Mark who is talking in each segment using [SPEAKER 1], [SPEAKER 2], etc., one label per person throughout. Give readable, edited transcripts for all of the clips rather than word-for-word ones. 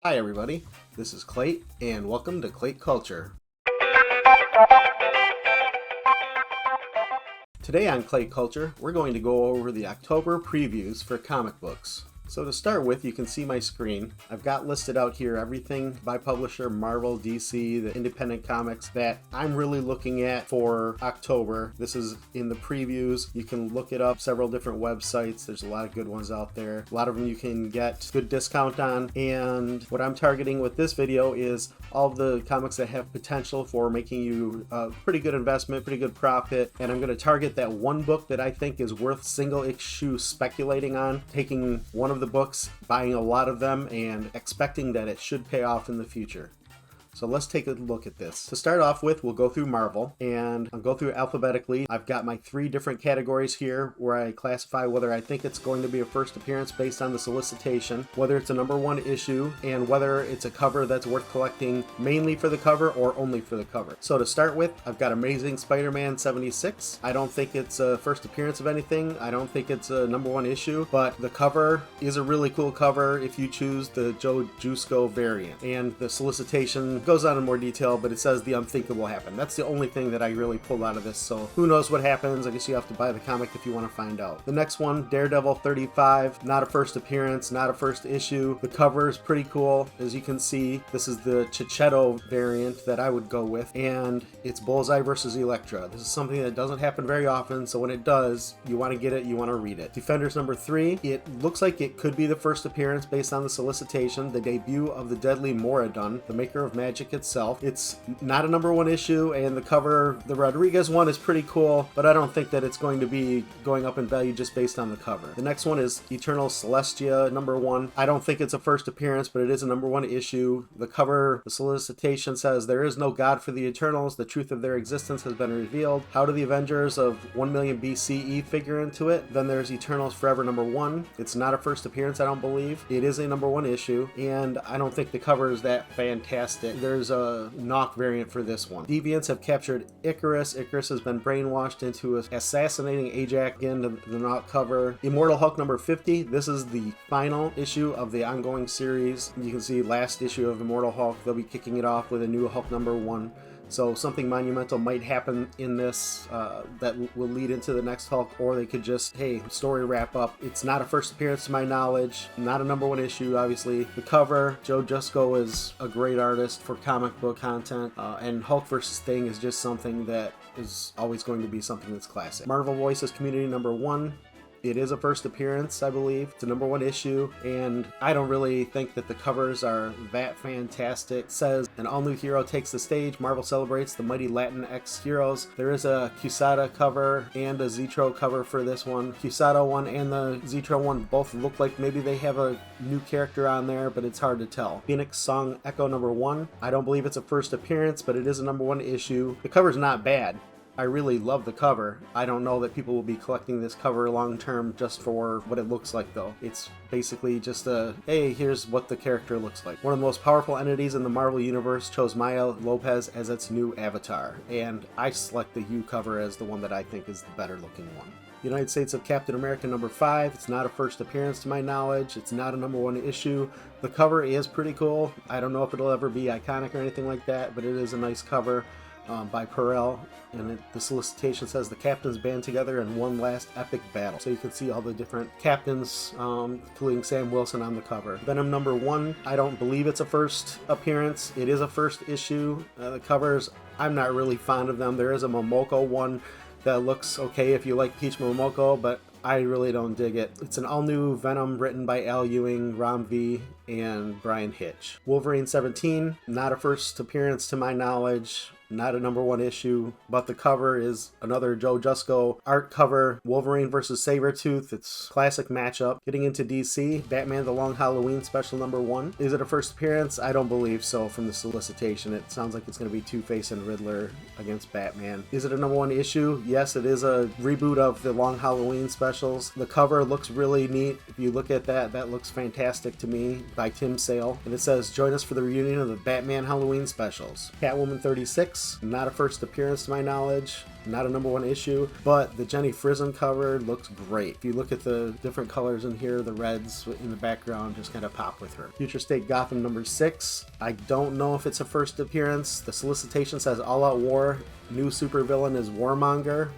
[SPEAKER 1] Hi everybody, this is Clate, and welcome to Clate Culture. Today on Clate Culture, we're going to go over the October previews for comic books. So to start with, you can see my screen. I've got listed out here everything by publisher, Marvel, DC, the independent comics that I'm really looking at for October. This is in the previews. You can look it up, several different websites. There's a lot of good ones out there. A lot of them you can get good discount on. And what I'm targeting with this video is all of the comics that have potential for making you a pretty good investment, pretty good profit. And I'm going to target that one book that I think is worth single issue speculating on, taking one of the books, buying a lot of them, and expecting that it should pay off in the future. So let's take a look at this. To start off with, we'll go through Marvel, and I'll go through alphabetically. I've got my 3 different categories here where I classify whether I think it's going to be a first appearance based on the solicitation, whether it's a #1 issue, and whether it's a cover that's worth collecting mainly for the cover or only for the cover. So to start with, I've got Amazing Spider-Man 76. I don't think it's a first appearance of anything. I don't think it's a #1 issue, but the cover is a really cool cover if you choose the Joe Jusko variant. And the solicitation goes on in more detail, but it says the unthinkable happened. That's the only thing that I really pulled out of this, so who knows what happens. I guess you have to buy the comic if you want to find out. The next one, Daredevil 35, not a first appearance, not a first issue. The cover is pretty cool. As you can see, this is the Chichetto variant that I would go with, and it's Bullseye versus Elektra. This is something that doesn't happen very often, so when it does, you want to get it, you want to read it. Defenders #3, it looks like it could be the first appearance based on the solicitation, the debut of the deadly Moradun, the maker of magic itself. It's not a #1 issue, and the cover, the Rodriguez one, is pretty cool, but I don't think that it's going to be going up in value just based on the cover. The next one is Eternal Celestia #1. I don't think it's a first appearance, but it is a #1 issue. The cover, the solicitation says, "There is no God for the Eternals. The truth of their existence has been revealed. How do the Avengers of 1 million BCE figure into it?" Then there's Eternals Forever #1. It's not a first appearance, I don't believe. It is a #1 issue, and I don't think the cover is that fantastic. There's a knock variant for this one. Deviants have captured Icarus. Icarus has been brainwashed into assassinating Ajax. Again, the knock cover. Immortal Hulk #50. This is the final issue of the ongoing series. You can see last issue of Immortal Hulk. They'll be kicking it off with a new Hulk #1. So something monumental might happen in this that will lead into the next Hulk, or they could just, hey, story wrap up. It's not a first appearance to my knowledge, not a #1 issue, obviously. The cover, Joe Jusko is a great artist for comic book content, and Hulk vs. Thing is just something that is always going to be something that's classic. Marvel Voices Community #1. It is a first appearance, I believe. It's a #1 issue, and I don't really think that the covers are that fantastic. It says, an all-new hero takes the stage. Marvel celebrates the mighty Latin X heroes. There is a Quesada cover and a Zetro cover for this one. Quesada one and the Zetro one both look like maybe they have a new character on there, but it's hard to tell. Phoenix Song Echo #1. I don't believe it's a first appearance, but it is a #1 issue. The cover's not bad. I really love the cover. I don't know that people will be collecting this cover long term just for what it looks like, though. It's basically just a, hey, here's what the character looks like. One of the most powerful entities in the Marvel Universe chose Maya Lopez as its new avatar, and I select the Hue cover as the one that I think is the better looking one. United States of Captain America #5. It's not a first appearance to my knowledge. It's not a #1 issue. The cover is pretty cool. I don't know if it'll ever be iconic or anything like that, but it is a nice cover. By Perel, and the solicitation says the captains band together in one last epic battle. So you can see all the different captains, including Sam Wilson on the cover. Venom #1, I don't believe it's a first appearance. It is a first issue. The covers, I'm not really fond of them. There is a Momoko one that looks okay if you like Peach Momoko, but I really don't dig it. It's an all-new Venom written by Al Ewing, Ram V, and Brian Hitch. Wolverine 17, not a first appearance to my knowledge. Not a #1 issue, but the cover is another Joe Jusko art cover. Wolverine versus Sabretooth. It's classic matchup. Getting into DC, Batman The Long Halloween Special #1. Is it a first appearance? I don't believe so from the solicitation. It sounds like it's going to be Two-Face and Riddler against Batman. Is it a #1 issue? Yes, it is a reboot of the Long Halloween specials. The cover looks really neat. If you look at that, that looks fantastic to me, by Tim Sale. And it says, join us for the reunion of the Batman Halloween specials. Catwoman 36. Comics. Not a first appearance to my knowledge, not a #1 issue, but the Jenny Frison cover looks great. If you look at the different colors in here, the reds in the background just kind of pop with her. Future State Gotham #6. I don't know if it's a first appearance. The solicitation says All Out War. New supervillain is Warmonger.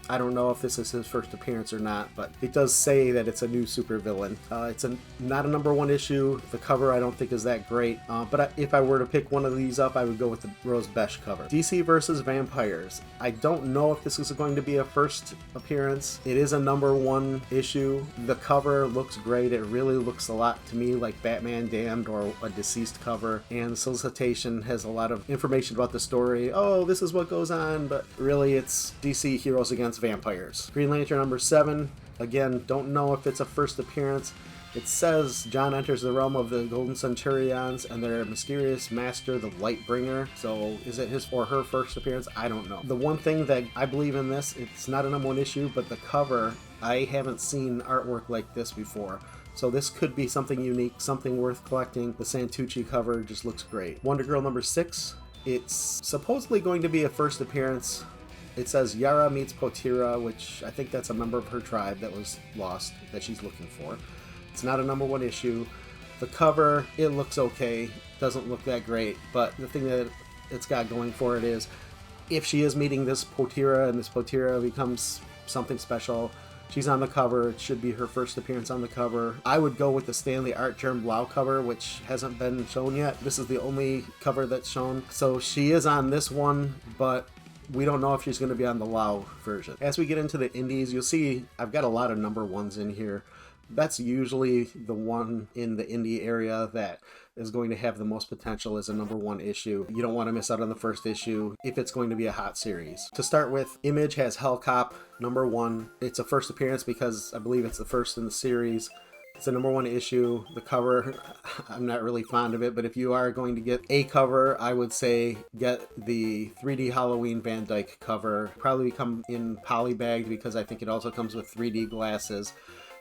[SPEAKER 1] I don't know if this is his first appearance or not, but it does say that it's a new supervillain. It's not a #1 issue. The cover I don't think is that great, but if I were to pick one of these up, I would go with the Rose Besch cover. DC versus Vampires. I don't know if this is going to be a first appearance. It is a #1 issue. The cover looks great. It really looks a lot to me like Batman Damned or a Deceased cover, and the solicitation has a lot of information about the story. Oh, this is what goes on, but really it's DC heroes against vampires. Green Lantern #7. Again, don't know if it's a first appearance. It says John enters the realm of the Golden Centurions and their mysterious master, the Lightbringer. So is it his or her first appearance? I don't know. The one thing that I believe in this, it's not a #1 issue, but the cover, I haven't seen artwork like this before. So this could be something unique, something worth collecting. The Santucci cover just looks great. Wonder Girl #6. It's supposedly going to be a first appearance. It says Yara meets Potira, which I think that's a member of her tribe that was lost, that she's looking for. It's not a #1 issue. The cover, it looks okay. Doesn't look that great, but the thing that it's got going for it is if she is meeting this Potira and this Potira becomes something special, she's on the cover. It should be her first appearance on the cover. I would go with the Stanley Art Germ Blau cover, which hasn't been shown yet. This is the only cover that's shown. So she is on this one, but we don't know if she's going to be on the Lau version. As we get into the indies, you'll see I've got a lot of #1s in here. That's usually the one in the indie area that is going to have the most potential as a #1 issue. You don't want to miss out on the first issue if it's going to be a hot series. To start with, Image has Hellcop #1. It's a first appearance because I believe it's the first in the series. It's a #1 issue. The cover, I'm not really fond of it, but if you are going to get a cover, I would say get the 3D Halloween Van Dyke cover. Probably come in polybagged because I think it also comes with 3D glasses.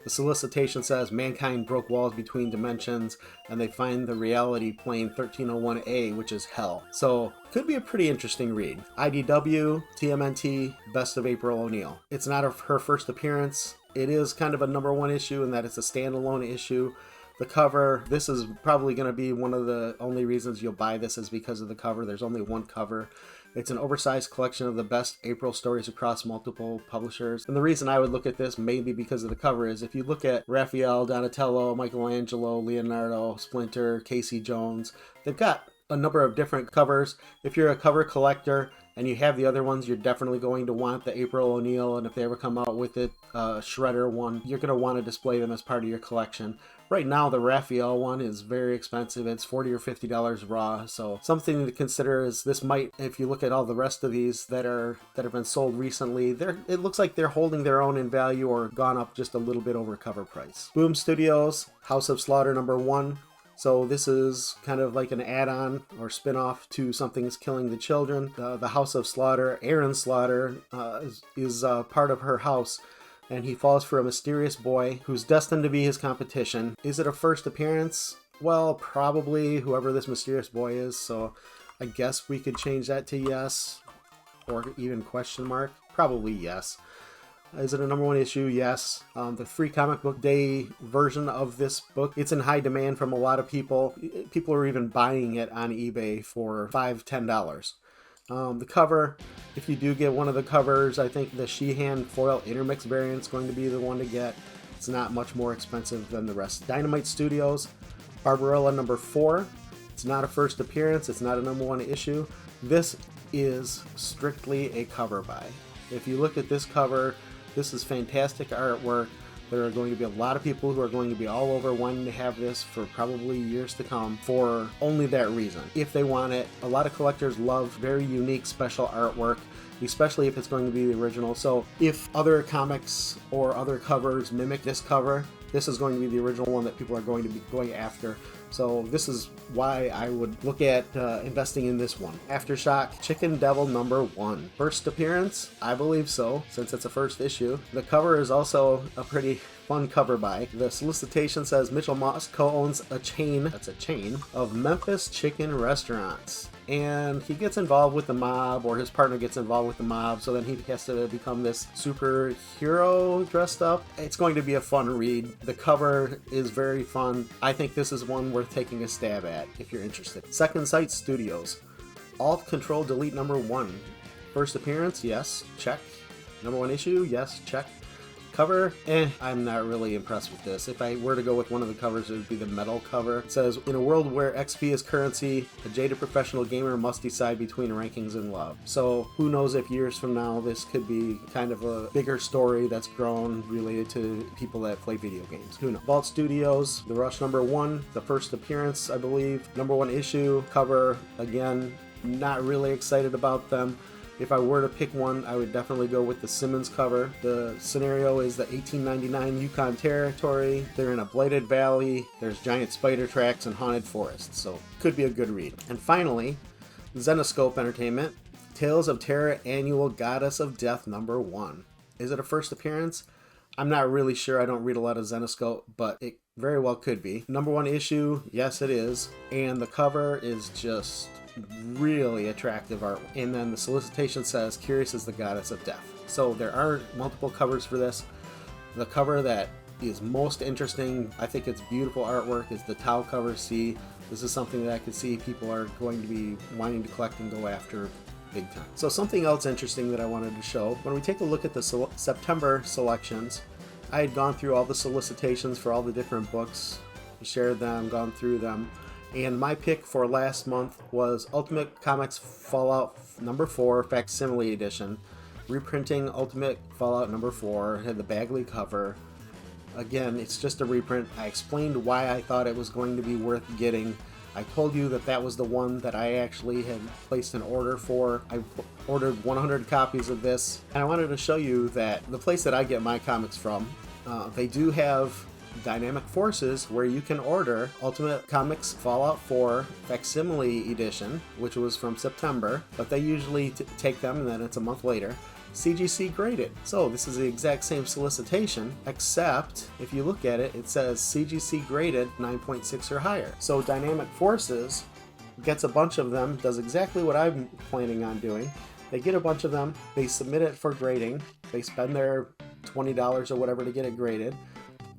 [SPEAKER 1] The solicitation says mankind broke walls between dimensions and they find the reality plane 1301A, which is hell. So could be a pretty interesting read. IDW, TMNT, Best of April O'Neil. It's not her first appearance. It is kind of a #1 issue in that it's a standalone issue. The cover, this is probably going to be one of the only reasons you'll buy this is because of the cover. There's only one cover. It's an oversized collection of the best April stories across multiple publishers. And the reason I would look at this maybe because of the cover is if you look at Raphael, Donatello, Michelangelo, Leonardo, Splinter, Casey Jones, they've got a number of different covers. If you're a cover collector and you have the other ones, you're definitely going to want the April O'Neil, and if they ever come out with it, Shredder one, you're going to want to display them as part of your collection. Right now, the Raphael one is very expensive. It's $40 or $50 raw, so something to consider is this might, if you look at all the rest of these that have been sold recently, it looks like they're holding their own in value or gone up just a little bit over cover price. Boom Studios, House of Slaughter #1. So this is kind of like an add-on or spin-off to Something's Killing the Children. The House of Slaughter, Aaron Slaughter, is part of her house, and he falls for a mysterious boy who's destined to be his competition. Is it a first appearance? Well, probably, whoever this mysterious boy is, so I guess we could change that to yes, or even question mark. Probably yes. Is it a #1 issue? Yes. The Free Comic Book Day version of this book, it's in high demand from a lot of people. People are even buying it on eBay for $5, $10. The cover, if you do get one of the covers, I think the Sheehan foil intermix variant is going to be the one to get. It's not much more expensive than the rest. Dynamite Studios, Barbarella #4. It's not a first appearance. It's not a #1 issue. This is strictly a cover buy. If you look at this cover, this is fantastic artwork. There are going to be a lot of people who are going to be all over wanting to have this for probably years to come for only that reason. If they want it, a lot of collectors love very unique special artwork, especially if it's going to be the original. So if other comics or other covers mimic this cover, this is going to be the original one that people are going to be going after. So this is why I would look at investing in this one. Aftershock Chicken Devil #1. First appearance? I believe so, since it's a first issue. The cover is also a pretty fun cover by. The solicitation says Mitchell Moss co-owns a chain, that's a chain, of Memphis chicken restaurants. And he gets involved with the mob, or his partner gets involved with the mob, so then he has to become this superhero dressed up. It's going to be a fun read. The cover is very fun. I think this is one worth taking a stab at if you're interested. Second Sight Studios. Alt Control Delete #1. First appearance? Yes. Check. #1 issue? Yes. Check. Cover? I'm not really impressed with this. If I were to go with one of the covers, it would be the metal cover. It says, in a world where XP is currency, a jaded professional gamer must decide between rankings and love. So who knows if years from now this could be kind of a bigger story that's grown related to people that play video games. Who knows? Vault Studios, The Rush #1, the first appearance, I believe. #1 issue, cover, again, not really excited about them. If I were to pick one, I would definitely go with the Simmons cover. The scenario is the 1899 Yukon Territory. They're in a blighted valley. There's giant spider tracks and haunted forests, so could be a good read. And finally, Zenescope Entertainment, Tales of Terror Annual Goddess of Death #1. Is it a first appearance? I'm not really sure. I don't read a lot of Zenescope, but it very well could be. #1 issue, yes it is. And the cover is just really attractive art. And then the solicitation says, Curious is the Goddess of Death. So there are multiple covers for this. The cover that is most interesting, I think it's beautiful artwork, is the Tau cover C. This is something that I could see people are going to be wanting to collect and go after big time. So something else interesting that I wanted to show, when we take a look at the September selections, I had gone through all the solicitations for all the different books, shared them, gone through them. And my pick for last month was Ultimate Comics Fallout #4 Facsimile Edition. Reprinting Ultimate Fallout #4, had the Bagley cover. Again, it's just a reprint. I explained why I thought it was going to be worth getting. I told you that that was the one that I actually had placed an order for. I ordered 100 copies of this. And I wanted to show you that the place that I get my comics from, they do have Dynamic Forces, where you can order Ultimate Comics Fallout 4 Facsimile Edition, which was from September, but they usually take them and then it's a month later. CGC graded. So this is the exact same solicitation, except if you look at it, it says CGC graded 9.6 or higher. So Dynamic Forces gets a bunch of them, does exactly what I'm planning on doing. They get a bunch of them, they submit it for grading, they spend their $20 or whatever to get it graded.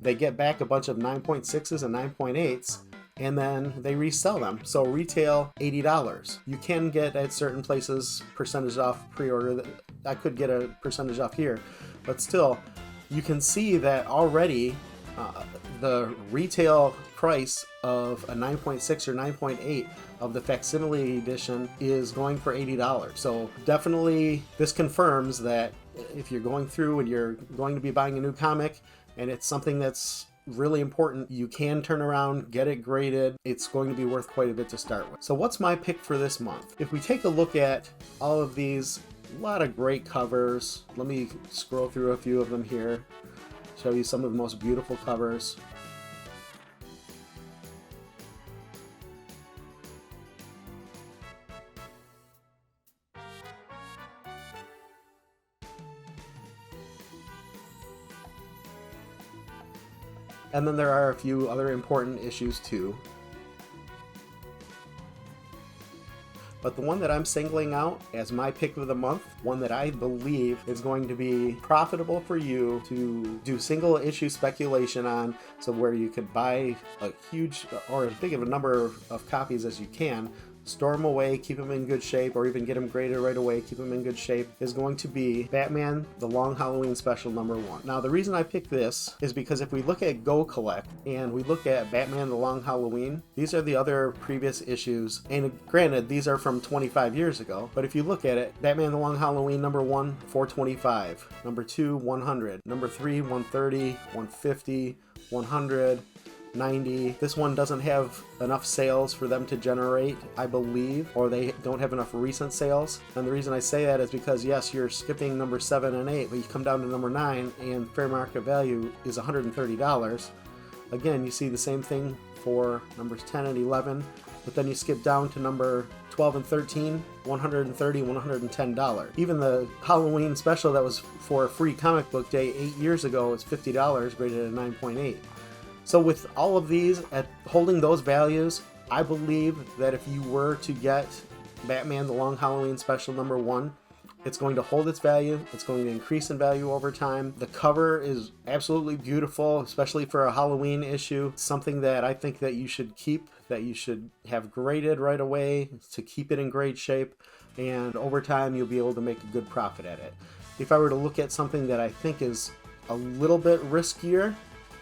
[SPEAKER 1] They get back a bunch of 9.6s and 9.8s, and then they resell them. So retail $80. You can get at certain places percentage off pre-order. I could get a percentage off here, but still, you can see that already the retail price of a 9.6 or 9.8 of the Facsimile Edition is going for $80. So definitely this confirms that if you're going through and you're going to be buying a new comic, and it's something that's really important, you can turn around, get it graded. It's going to be worth quite a bit to start with. So what's my pick for this month? If we take a look at all of these, a lot of great covers. Let me scroll through a few of them here, show you some of the most beautiful covers. And then there are a few other important issues too. But the one that I'm singling out as my pick of the month, one that I believe is going to be profitable for you to do single issue speculation on, so where you could buy a huge or as big of a number of copies as you can, store them away, keep them in good shape, or even get them graded right away, keep them in good shape, is going to be Batman The Long Halloween Special #1. Now the reason I picked this is because if we look at Go Collect and we look at Batman The Long Halloween, these are the other previous issues, and granted these are from 25 years ago, but if you look at it, Batman The Long Halloween #1, 425, #2, 100, #3, 130, 150, 100, 90. This one doesn't have enough sales for them to generate, I believe, or they don't have enough recent sales. And the reason I say that is because yes, you're skipping number 7 and 8, but you come down to number 9 and fair market value is $130. Again, you see the same thing 4, numbers 10 and 11, but then you skip down to number 12 and 13, $130, $110. Even the Halloween special that was for a free comic book day 8 years ago was $50, rated at 9.8. So with all of these, at holding those values, I believe that if you were to get Batman The Long Halloween Special number 1, it's going to hold its value. It's going to increase in value over time. The cover is absolutely beautiful, especially for a Halloween issue. It's something that I think that you should keep, that you should have graded right away to keep it in great shape. And over time, you'll be able to make a good profit at it. If I were to look at something that I think is a little bit riskier,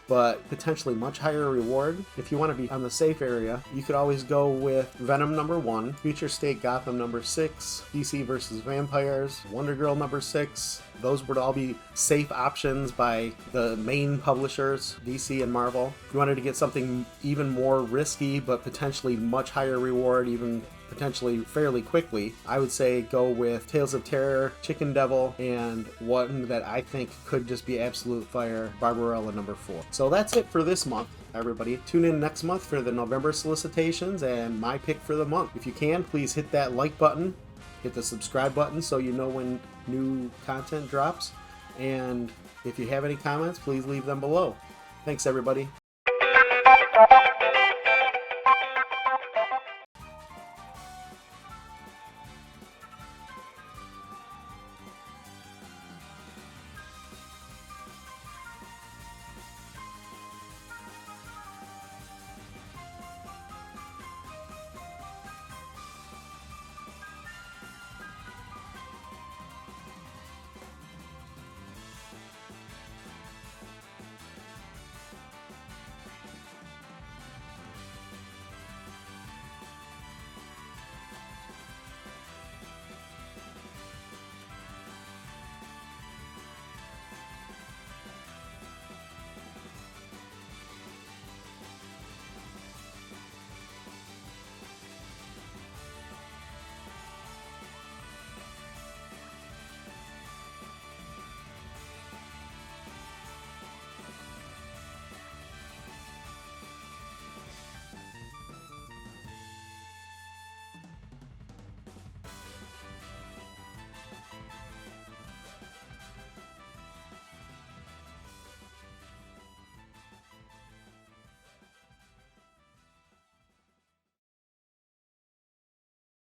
[SPEAKER 1] but potentially much higher reward, if you want to be on the safe area, you could always go with Venom number 1, Future State Gotham number 6, DC vs. Vampires, Wonder Girl number 6. Those would all be safe options by the main publishers, DC and Marvel. If you wanted to get something even more risky, but potentially much higher reward, even potentially fairly quickly, I would say go with Tales of Terror, Chicken Devil, and one that I think could just be absolute fire, Barbarella number 4. So that's it for this month, everybody. Tune in next month for the November solicitations and my pick for the month. If you can, please hit that like button, hit the subscribe button so you know when new content drops, and if you have any comments, please leave them below. Thanks, everybody.